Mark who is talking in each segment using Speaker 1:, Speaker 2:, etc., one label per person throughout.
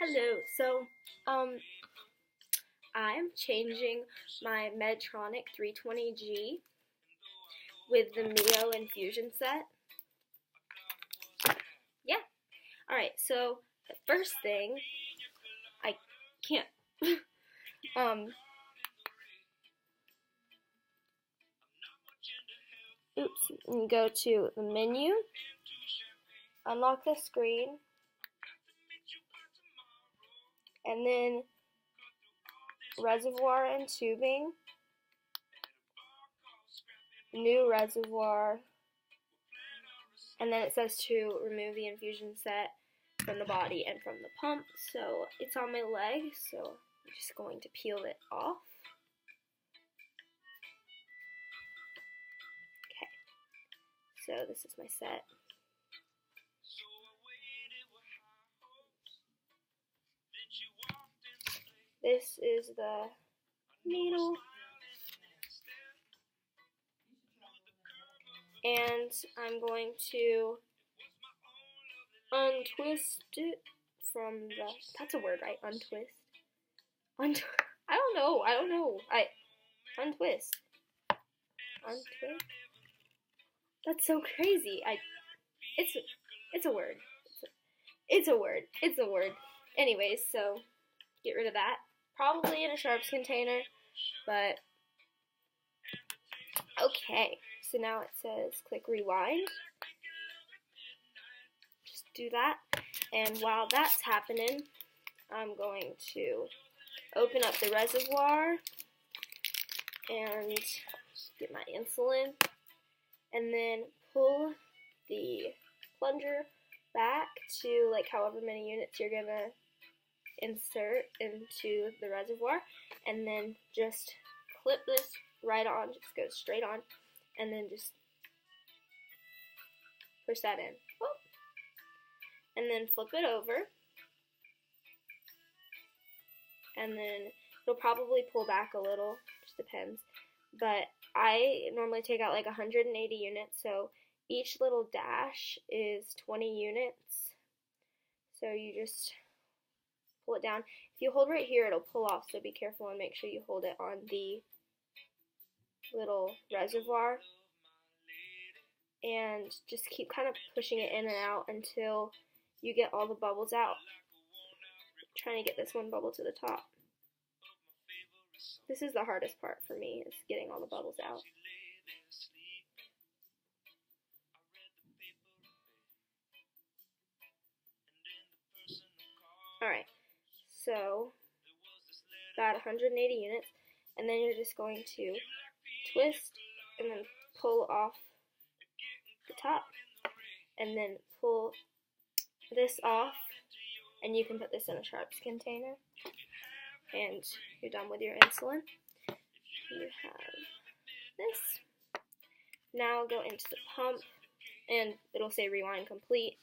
Speaker 1: Hello. I'm changing my Medtronic 320G with the Mio infusion set. Yeah. Alright, so the first thing, I can't, go to the menu, unlock the screen, and then reservoir and tubing, new reservoir, and then it says to remove the infusion set from the body and from the pump. So it's on my leg, so I'm just going to peel it off. Okay, so this is my set. This is the needle, and I'm going to untwist it from the, that's a word, right? Untwist. I don't know. Untwist. Untwist? That's so crazy. It's a word. It's a word. Anyways, so get rid of that. Probably in a sharps container, but okay. So now it says click rewind. Just do that. And while that's happening, I'm going to open up the reservoir and get my insulin, and then pull the plunger back to like however many units you're gonna insert into the reservoir, and then just clip this right on, just go straight on, and then just push that in. Oh. And then flip it over, and then it'll probably pull back a little, just depends, but I normally take out like 180 units, so each little dash is 20 units, so you just pull it down. If you hold right here, it'll pull off, so be careful and make sure you hold it on the little reservoir, and just keep kind of pushing it in and out until you get all the bubbles out. I'm trying to get this one bubble to the top. This is the hardest part for me, is getting all the bubbles out. Alright, so got 180 units, and then you're just going to twist and then pull off the top, and then pull this off, and you can put this in a sharps container, and you're done with your insulin. You have this. Now go into the pump, and it'll say rewind complete,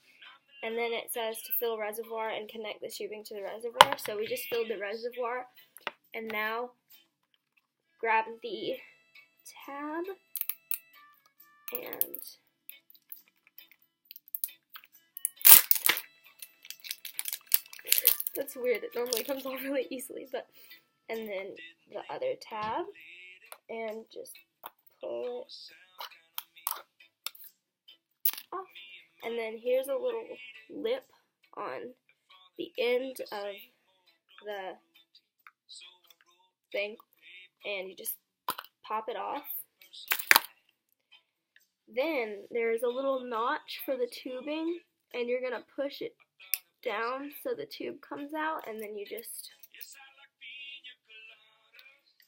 Speaker 1: and then it says to fill reservoir and connect the tubing to the reservoir. So we just filled the reservoir, and now grab the tab and that's weird, it normally comes off really easily, but, and then the other tab, and just pull it off, and then here's a little lip on the end of the thing, and you just pop it off. Then there's a little notch for the tubing, and you're gonna push it down so the tube comes out, and then you just,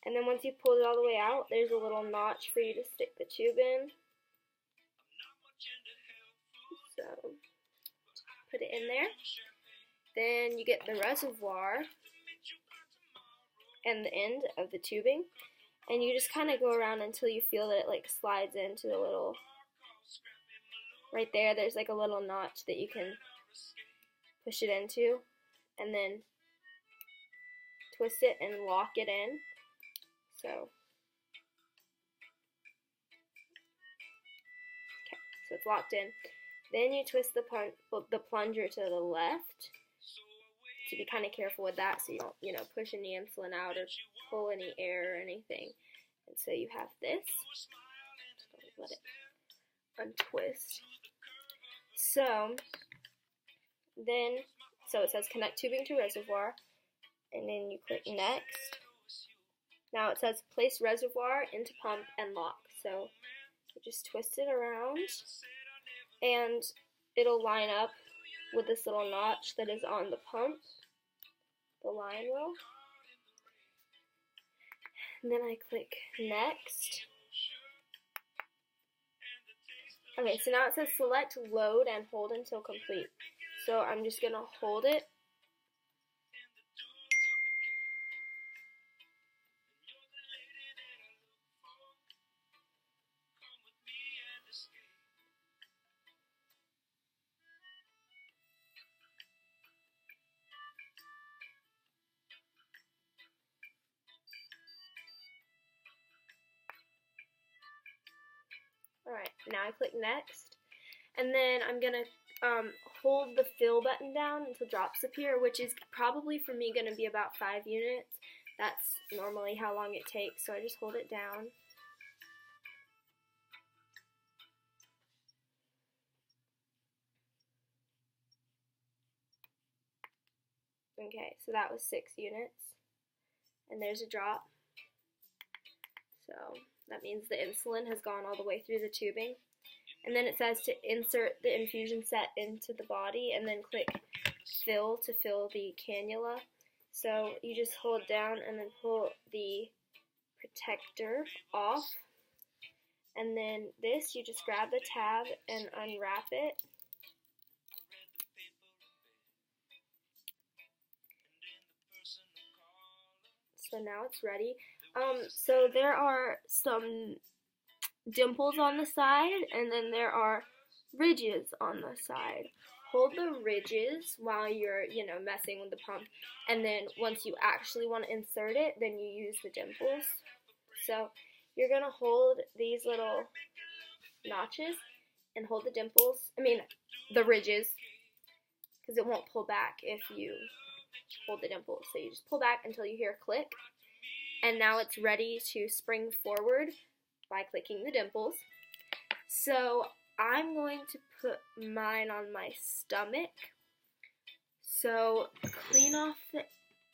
Speaker 1: and then once you've pulled it all the way out, there's a little notch for you to stick the tube in. So put it in there. Then you get the reservoir and the end of the tubing, and you just kind of go around until you feel that it like slides into the little, right there, there's like a little notch that you can push it into, and then twist it and lock it in. So, okay, so it's locked in. Then you twist the plunger to the left, to be kind of careful with that so you don't, push any insulin out or pull any air or anything. And so you have this. Just let it untwist. So it says connect tubing to reservoir, and then you click next. Now it says place reservoir into pump and lock. So you just twist it around, and it'll line up with this little notch that is on the pump, the line will. And then I click next. Okay, so now it says select load and hold until complete. So I'm just going to hold it. Alright, now I click next, and then I'm going to hold the fill button down until drops appear, which is probably for me going to be about 5 units. That's normally how long it takes, so I just hold it down. Okay, so that was 6 units, and there's a drop. So that means the insulin has gone all the way through the tubing. And then it says to insert the infusion set into the body, and then click fill to fill the cannula. So you just hold down and then pull the protector off. And then this, you just grab the tab and unwrap it. So now it's ready. So there are some dimples on the side, and then there are ridges on the side. Hold the ridges while you're, messing with the pump, and then once you actually want to insert it, then you use the dimples. So you're going to hold these little notches and hold the ridges, because it won't pull back if you hold the dimples. So you just pull back until you hear a click, and now it's ready to spring forward by clicking the dimples. So I'm going to put mine on my stomach. So clean off the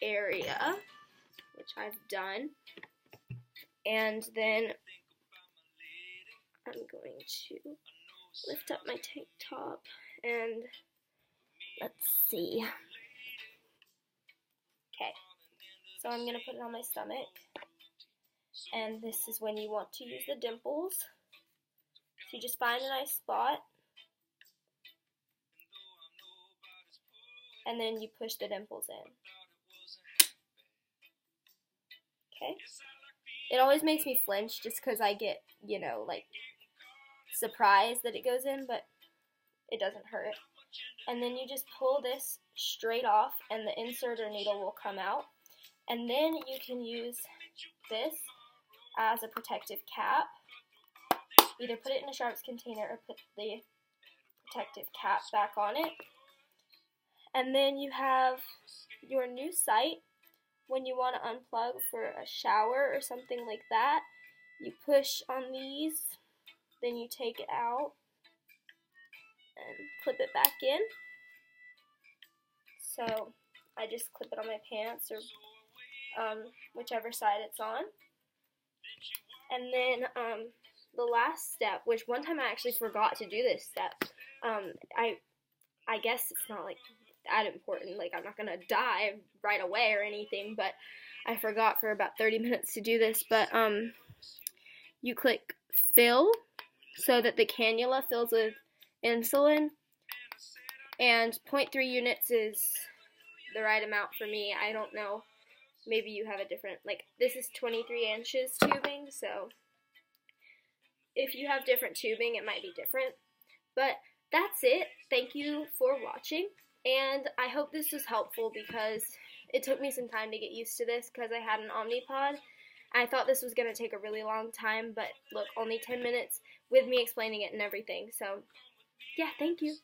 Speaker 1: area, which I've done, and then I'm going to lift up my tank top, and let's see. Okay, so I'm going to put it on my stomach, and this is when you want to use the dimples. So you just find a nice spot, and then you push the dimples in. Okay? It always makes me flinch just because I get, surprised that it goes in, but it doesn't hurt. And then you just pull this straight off, and the inserter needle will come out. And then you can use this as a protective cap. Either put it in a sharps container or put the protective cap back on it. And then you have your new site. When you want to unplug for a shower or something like that, you push on these, then you take it out and clip it back in. So I just clip it on my pants or whichever side it's on. And then the last step, which one time I actually forgot to do this step. I guess it's not that important, I'm not gonna die right away or anything, but I forgot for about 30 minutes to do this. But you click fill so that the cannula fills with insulin, and 0.3 units is the right amount for me. I don't know, maybe you have a different, this is 23 inches tubing, so if you have different tubing it might be different. But that's it. Thank you for watching. And I hope this was helpful, because it took me some time to get used to this because I had an Omnipod. I thought this was going to take a really long time, but look, only 10 minutes with me explaining it and everything. So, yeah, thank you.